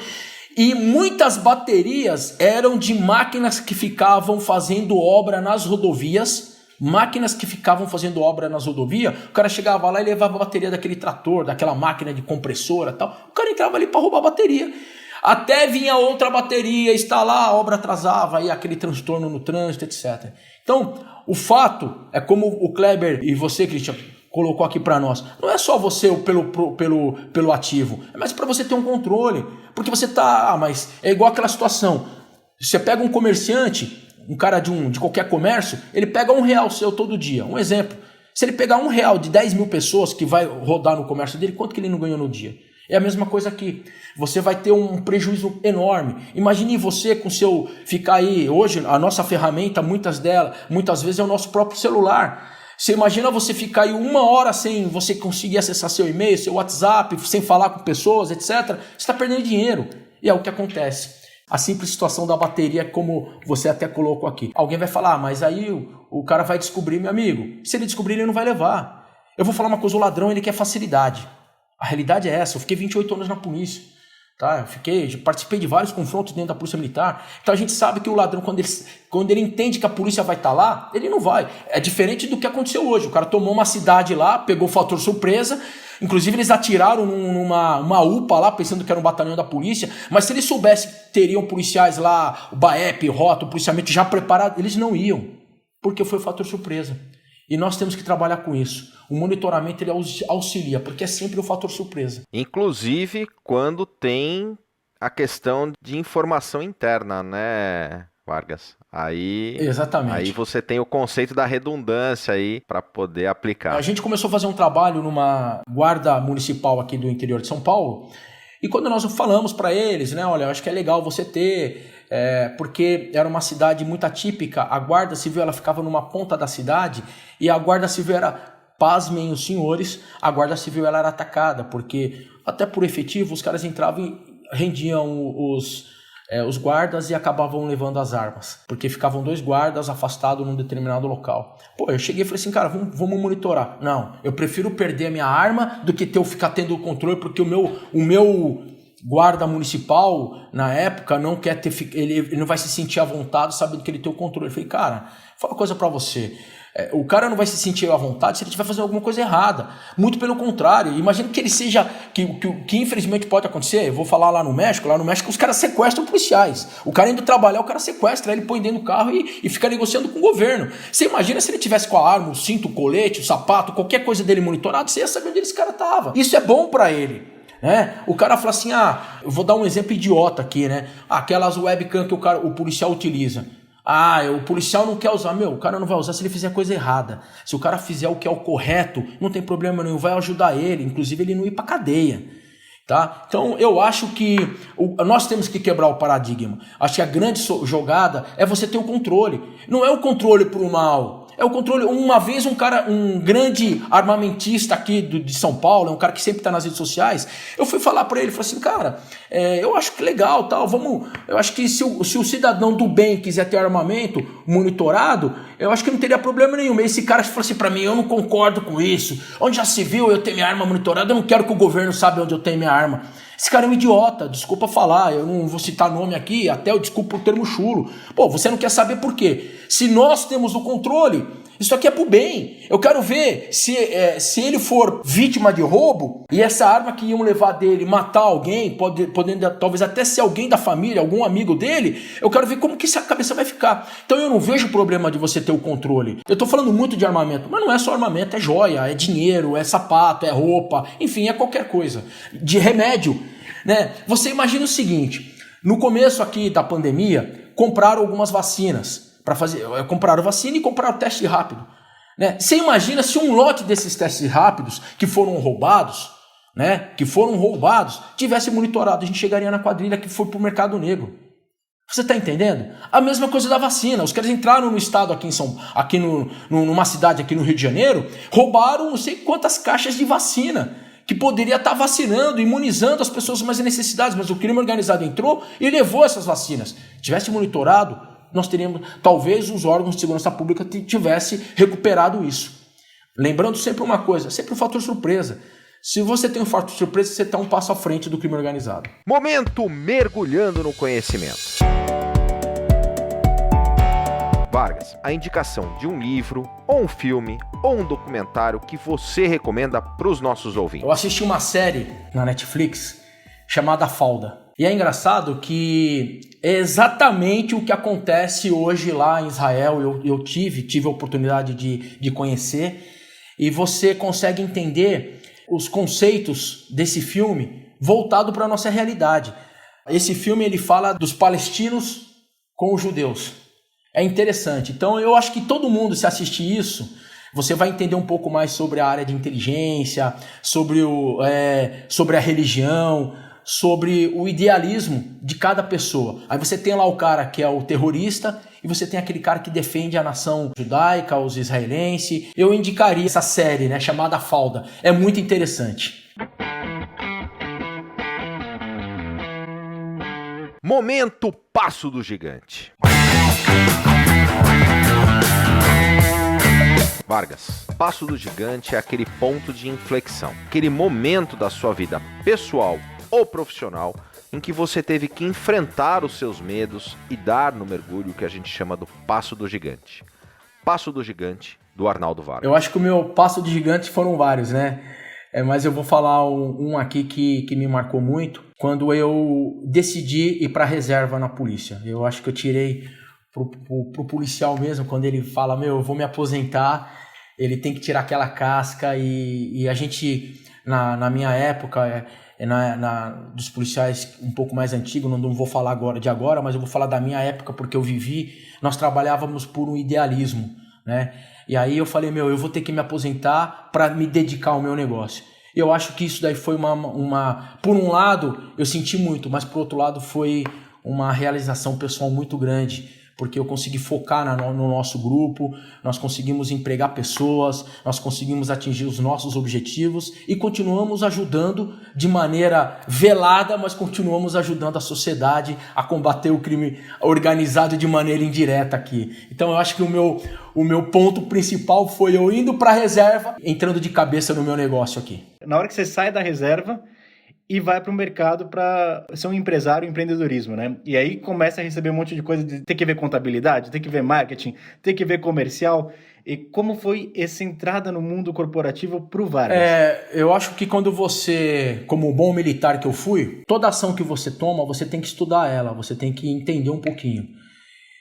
E muitas baterias eram de máquinas que ficavam fazendo obra nas rodovias. O cara chegava lá e levava a bateria daquele trator, daquela máquina de compressora e tal. O cara entrava ali para roubar a bateria. Até vinha outra bateria, instalar, a obra atrasava, aí aquele transtorno no trânsito, etc. Então, o fato é como o Kleber e você, Christian, colocou aqui para nós. Não é só você pelo ativo, é mais para você ter um controle. Porque você mas é igual aquela situação. Você pega um comerciante, um cara de qualquer comércio, ele pega R$1 seu todo dia. Um exemplo. Se ele pegar R$1 de 10 mil pessoas que vai rodar no comércio dele, quanto que ele não ganhou no dia? É a mesma coisa aqui. Você vai ter um prejuízo enorme. Imagine você com seu... Ficar aí... Hoje, a nossa ferramenta, muitas vezes é o nosso próprio celular. Você imagina você ficar aí 1 hora sem você conseguir acessar seu e-mail, seu WhatsApp, sem falar com pessoas, etc. Você está perdendo dinheiro. E é o que acontece. A simples situação da bateria, como você até colocou aqui. Alguém vai falar, mas aí o cara vai descobrir, meu amigo. Se ele descobrir, ele não vai levar. Eu vou falar uma coisa, o ladrão, ele quer facilidade. A realidade é essa, eu fiquei 28 anos na polícia. Tá? Participei de vários confrontos dentro da polícia militar. Então a gente sabe que o ladrão, quando ele entende que a polícia vai estar lá, ele não vai. É diferente do que aconteceu hoje. O cara tomou uma cidade lá, pegou o fator surpresa. Inclusive eles atiraram numa UPA lá, pensando que era um batalhão da polícia. Mas se eles soubessem que teriam policiais lá, o BAEP, Rota, o policiamento já preparado, eles não iam. Porque foi o fator surpresa. E nós temos que trabalhar com isso. O monitoramento ele auxilia, porque é sempre o fator surpresa. Inclusive quando tem a questão de informação interna, né, Vargas? Exatamente. Aí você tem o conceito da redundância aí para poder aplicar. A gente começou a fazer um trabalho numa guarda municipal aqui do interior de São Paulo. E quando nós falamos para eles, né, olha, eu acho que é legal você ter... porque era uma cidade muito atípica, a Guarda Civil ela ficava numa ponta da cidade e a Guarda Civil era, pasmem os senhores, a Guarda Civil ela era atacada, porque até por efetivo os caras entravam e rendiam os guardas e acabavam levando as armas, porque ficavam 2 guardas afastados num determinado local. Pô, eu cheguei e falei assim, cara, vamos monitorar. Não, eu prefiro perder a minha arma do que ficar tendo o controle, porque o meu guarda municipal, na época, não quer ter... Ele não vai se sentir à vontade sabendo que ele tem o controle. Eu falei, cara, fala uma coisa pra você. O cara não vai se sentir à vontade se ele estiver fazendo alguma coisa errada. Muito pelo contrário. Imagina que ele seja... Que infelizmente pode acontecer. Eu vou falar lá no México os caras sequestram policiais. O cara indo trabalhar, o cara sequestra, ele põe dentro do carro e fica negociando com o governo. Você imagina se ele tivesse com a arma, o cinto, o colete, o sapato, qualquer coisa dele monitorado, você ia saber onde esse cara tava. Isso é bom pra ele. O cara fala assim, eu vou dar um exemplo idiota aqui, né? Aquelas webcam que o policial utiliza. O policial não quer usar. O cara não vai usar se ele fizer coisa errada. Se o cara fizer o que é o correto, não tem problema nenhum, vai ajudar ele, inclusive ele não ir pra cadeia. Tá? Então eu acho que nós temos que quebrar o paradigma. Acho que a grande jogada é você ter o controle. Não é o controle pro mal. É o controle. Uma vez um grande armamentista aqui de São Paulo, um cara que sempre está nas redes sociais, eu fui falar para ele, falei assim, cara, eu acho que legal, tal, eu acho que se o cidadão do bem quiser ter armamento monitorado, eu acho que não teria problema nenhum. Esse cara falou assim para mim, eu não concordo com isso. Onde já se viu eu ter minha arma monitorada? Eu não quero que o governo saiba onde eu tenho minha arma. Esse cara é um idiota, desculpa falar, eu não vou citar nome aqui, até eu desculpo o termo chulo. Pô, você não quer saber por quê? Se nós temos o controle, isso aqui é pro bem. Eu quero ver se ele for vítima de roubo e essa arma que iam levar dele matar alguém, podendo talvez até ser alguém da família, algum amigo dele, eu quero ver como que essa cabeça vai ficar. Então eu não vejo problema de você ter o controle. Eu tô falando muito de armamento, mas não é só armamento, é joia, é dinheiro, é sapato, é roupa, enfim, é qualquer coisa. De remédio, né? Você imagina o seguinte, no começo aqui da pandemia, compraram algumas vacinas. Compraram vacina e compraram teste rápido. Né? Você imagina se um lote desses testes rápidos que foram roubados, tivesse monitorado, a gente chegaria na quadrilha que foi para o mercado negro. Você está entendendo? A mesma coisa da vacina. Os caras entraram no estado numa cidade aqui no Rio de Janeiro, roubaram não sei quantas caixas de vacina que poderia estar vacinando, imunizando as pessoas mais necessitadas, mas o crime organizado entrou e levou essas vacinas. Tivesse monitorado, nós teríamos, talvez os órgãos de segurança pública tivessem recuperado isso. Lembrando sempre uma coisa, sempre o fator surpresa. Se você tem um fator surpresa, você está um passo à frente do crime organizado. Momento mergulhando no conhecimento. Vargas, a indicação de um livro, ou um filme, ou um documentário que você recomenda para os nossos ouvintes. Eu assisti uma série na Netflix chamada Falda. E é engraçado que é exatamente o que acontece hoje lá em Israel. Eu tive a oportunidade de conhecer. E você consegue entender os conceitos desse filme voltado para a nossa realidade. Esse filme ele fala dos palestinos com os judeus. É interessante. Então eu acho que todo mundo, se assistir isso, Você vai entender um pouco mais sobre a área de inteligência, sobre a religião, sobre o idealismo de cada pessoa. Aí você tem lá o cara que é o terrorista e você tem aquele cara que defende a nação judaica, os israelenses. Eu indicaria essa série, né, chamada Falda. É muito interessante. Momento Passo do Gigante. Vargas, Passo do Gigante é aquele ponto de inflexão, aquele momento da sua vida pessoal ou profissional em que você teve que enfrentar os seus medos e dar no mergulho que a gente chama do Passo do Gigante. Passo do Gigante, do Arnaldo Vargas. Eu acho que o meu passo de gigante foram vários, né? Mas eu vou falar um aqui que me marcou muito, quando eu decidi ir para a reserva na polícia. Eu acho que eu tirei pro policial mesmo, quando ele fala, eu vou me aposentar, ele tem que tirar aquela casca e a gente, na minha época, dos policiais um pouco mais antigos, não vou falar agora, mas eu vou falar da minha época porque eu vivi, nós trabalhávamos por um idealismo, né? E aí eu falei, eu vou ter que me aposentar para me dedicar ao meu negócio. Eu acho que isso daí foi por um lado, eu senti muito, mas por outro lado foi uma realização pessoal muito grande, porque eu consegui focar no nosso grupo, nós conseguimos empregar pessoas, nós conseguimos atingir os nossos objetivos e continuamos ajudando de maneira velada, mas continuamos ajudando a sociedade a combater o crime organizado de maneira indireta aqui. Então eu acho que o meu ponto principal foi eu indo para a reserva, entrando de cabeça no meu negócio aqui. Na hora que você sai da reserva e vai para o mercado para ser um empresário, empreendedorismo, né? E aí começa a receber um monte de coisa, de ter que ver contabilidade, ter que ver marketing, ter que ver comercial. E como foi essa entrada no mundo corporativo para o Vargas? Eu acho que quando você, como bom militar que eu fui, toda ação que você toma, você tem que estudar ela, você tem que entender um pouquinho.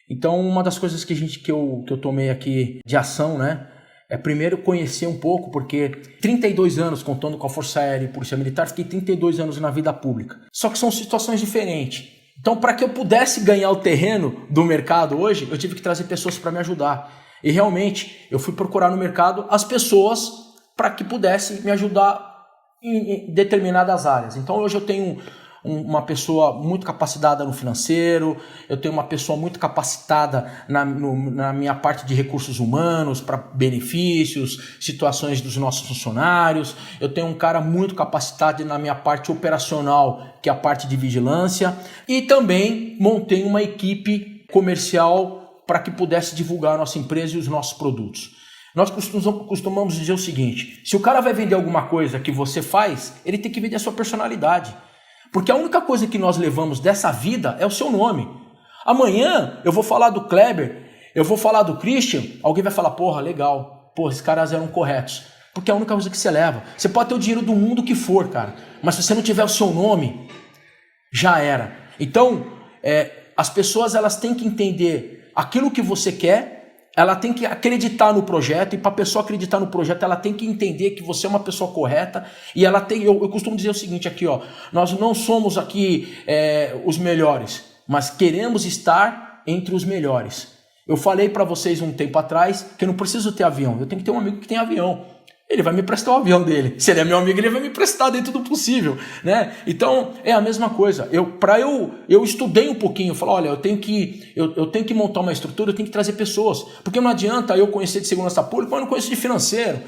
Então, uma das coisas que eu tomei aqui de ação, né? É primeiro conhecer um pouco, porque 32 anos contando com a Força Aérea e Polícia Militar, fiquei 32 anos na vida pública. Só que são situações diferentes. Então, para que eu pudesse ganhar o terreno do mercado hoje, eu tive que trazer pessoas para me ajudar. E realmente, eu fui procurar no mercado as pessoas para que pudessem me ajudar em determinadas áreas. Então, hoje eu tenho uma pessoa muito capacitada no financeiro, eu tenho uma pessoa muito capacitada na minha parte de recursos humanos, para benefícios, situações dos nossos funcionários, eu tenho um cara muito capacitado na minha parte operacional, que é a parte de vigilância, e também montei uma equipe comercial para que pudesse divulgar a nossa empresa e os nossos produtos. Nós costumamos dizer o seguinte, se o cara vai vender alguma coisa que você faz, ele tem que vender a sua personalidade. Porque a única coisa que nós levamos dessa vida é o seu nome. Amanhã eu vou falar do Kleber, eu vou falar do Christian, alguém vai falar, porra, legal, porra, esses caras eram corretos. Porque é a única coisa que você leva. Você pode ter o dinheiro do mundo que for, cara, mas se você não tiver o seu nome, já era. Então, as pessoas elas têm que entender aquilo que você quer, ela tem que acreditar no projeto, e para a pessoa acreditar no projeto, ela tem que entender que você é uma pessoa correta, e ela tem, eu costumo dizer o seguinte aqui, nós não somos aqui os melhores, mas queremos estar entre os melhores. Eu falei para vocês um tempo atrás que eu não preciso ter avião, eu tenho que ter um amigo que tem avião. Ele vai me prestar o avião dele. Se ele é meu amigo, ele vai me prestar dentro do possível, né? Então, é a mesma coisa. Eu estudei um pouquinho, falei, olha, eu tenho que montar uma estrutura, eu tenho que trazer pessoas. Porque não adianta eu conhecer de segurança pública, mas não conheço de financeiro.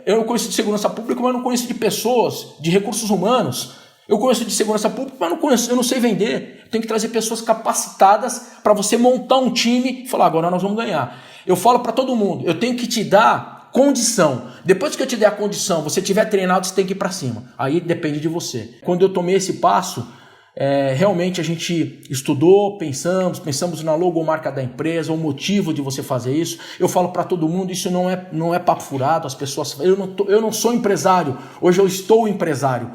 Eu conheço de segurança pública, mas não conheço de pessoas, de recursos humanos. Eu conheço de segurança pública, mas eu não sei vender. Eu tenho que trazer pessoas capacitadas para você montar um time e falar, agora nós vamos ganhar. Eu falo para todo mundo, eu tenho que te dar condição. Depois que eu te der a condição, você estiver treinado, você tem que ir para cima. Aí depende de você. Quando eu tomei esse passo, realmente a gente estudou, pensamos na logomarca da empresa, o motivo de você fazer isso. Eu falo para todo mundo, isso não é papo furado. As pessoas, eu não sou empresário, hoje eu estou empresário.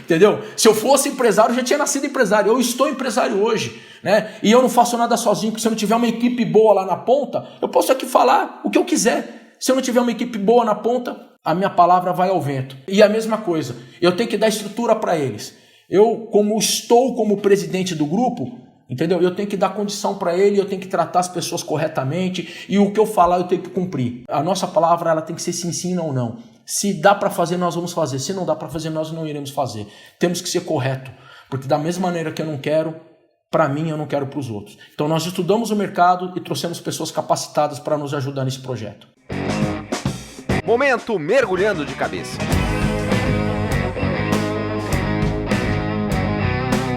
Entendeu? Se eu fosse empresário, eu já tinha nascido empresário. Eu estou empresário hoje, né? E eu não faço nada sozinho, porque se eu não tiver uma equipe boa lá na ponta, eu posso aqui falar o que eu quiser. Se eu não tiver uma equipe boa na ponta, a minha palavra vai ao vento. E a mesma coisa, eu tenho que dar estrutura para eles. Eu, como presidente do grupo, Entendeu? Eu tenho que dar condição para ele, eu tenho que tratar as pessoas corretamente e o que eu falar eu tenho que cumprir. A nossa palavra ela tem que ser sim ou não. Se dá para fazer, nós vamos fazer. Se não dá para fazer, nós não iremos fazer. Temos que ser correto, porque da mesma maneira que eu não quero para mim, eu não quero para os outros. Então nós estudamos o mercado e trouxemos pessoas capacitadas para nos ajudar nesse projeto. Momento mergulhando de cabeça.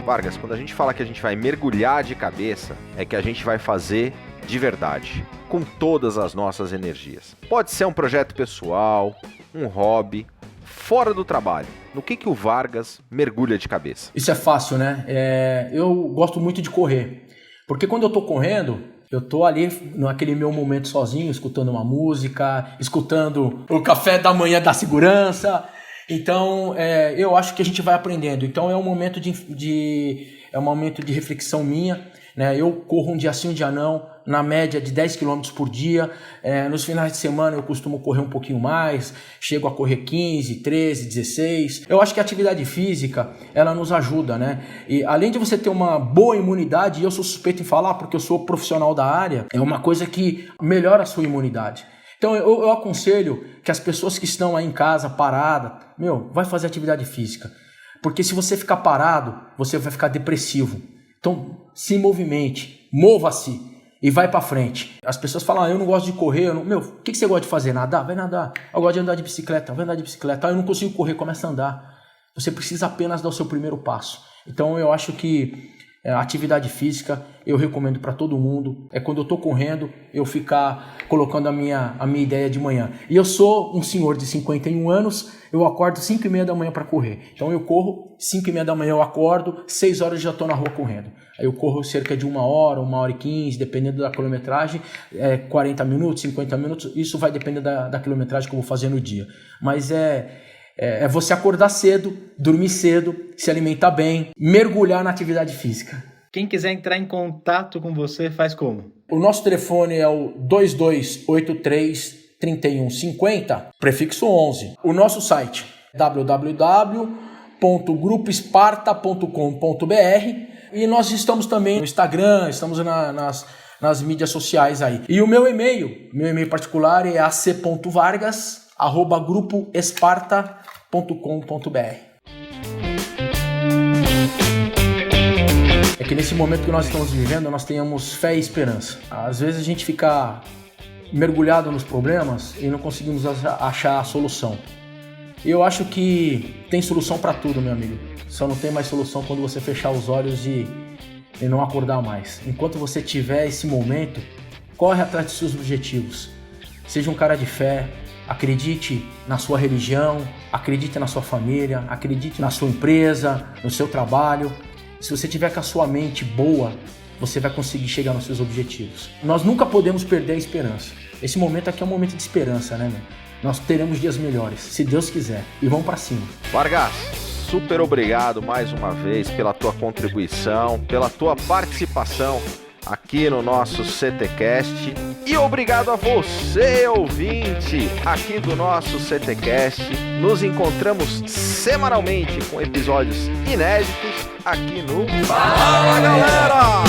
Vargas, quando a gente fala que a gente vai mergulhar de cabeça, é que a gente vai fazer de verdade, com todas as nossas energias. Pode ser um projeto pessoal, um hobby, fora do trabalho. No que o Vargas mergulha de cabeça? Isso é fácil, né? Eu gosto muito de correr, porque quando eu tô correndo, eu tô ali naquele meu momento sozinho, escutando uma música, escutando o café da manhã da segurança. Então, eu acho que a gente vai aprendendo. Então, é um momento de reflexão minha, né? Eu corro um dia sim, um dia não, na média de 10 km por dia. Nos finais de semana eu costumo correr um pouquinho mais, chego a correr 15, 13, 16. Eu acho que a atividade física, ela nos ajuda, né? E além de você ter uma boa imunidade, e eu sou suspeito em falar porque eu sou profissional da área, é uma coisa que melhora a sua imunidade. Então eu aconselho que as pessoas que estão aí em casa, parada, vai fazer atividade física. Porque se você ficar parado, você vai ficar depressivo. Então se movimente, mova-se e vai pra frente. As pessoas falam, eu não gosto de correr, o que você gosta de fazer? Nadar? Vai nadar. Eu gosto de andar de bicicleta, vai andar de bicicleta. Eu não consigo correr, começa a andar. Você precisa apenas dar o seu primeiro passo. Então eu acho que a atividade física eu recomendo para todo mundo. Quando eu estou correndo, eu ficar colocando a minha ideia de manhã. E eu sou um senhor de 51 anos, eu acordo 5h30 da manhã para correr. Então eu corro, 5h30 da manhã eu acordo, 6 horas já estou na rua correndo. Aí eu corro cerca de 1 hora, 1h15, dependendo da quilometragem, 40 minutos, 50 minutos, isso vai depender da quilometragem que eu vou fazer no dia. Mas é você acordar cedo, dormir cedo, se alimentar bem, mergulhar na atividade física. Quem quiser entrar em contato com você, faz como? O nosso telefone é o 2283-3150, prefixo 11. O nosso site www.grupoesparta.com.br e nós estamos também no Instagram, estamos nas mídias sociais aí. E o meu e-mail particular é ac.vargas@grupoesparta.com.br. É que nesse momento que nós estamos vivendo, nós tenhamos fé e esperança. Às vezes a gente fica mergulhado nos problemas e não conseguimos achar a solução. Eu acho que tem solução para tudo, meu amigo. Só não tem mais solução quando você fechar os olhos e não acordar mais. Enquanto você tiver esse momento, corre atrás dos seus objetivos. Seja um cara de fé, acredite na sua religião, acredite na sua família, acredite na sua empresa, no seu trabalho. Se você tiver com a sua mente boa, você vai conseguir chegar nos seus objetivos. Nós nunca podemos perder a esperança. Esse momento aqui é um momento de esperança, né, meu? Nós teremos dias melhores, se Deus quiser. E vamos pra cima. Vargas, super obrigado mais uma vez pela tua contribuição, pela tua participação aqui no nosso CTcast. E obrigado a você, ouvinte, aqui do nosso CTcast. Nos encontramos semanalmente com episódios inéditos aqui no Fala, galera!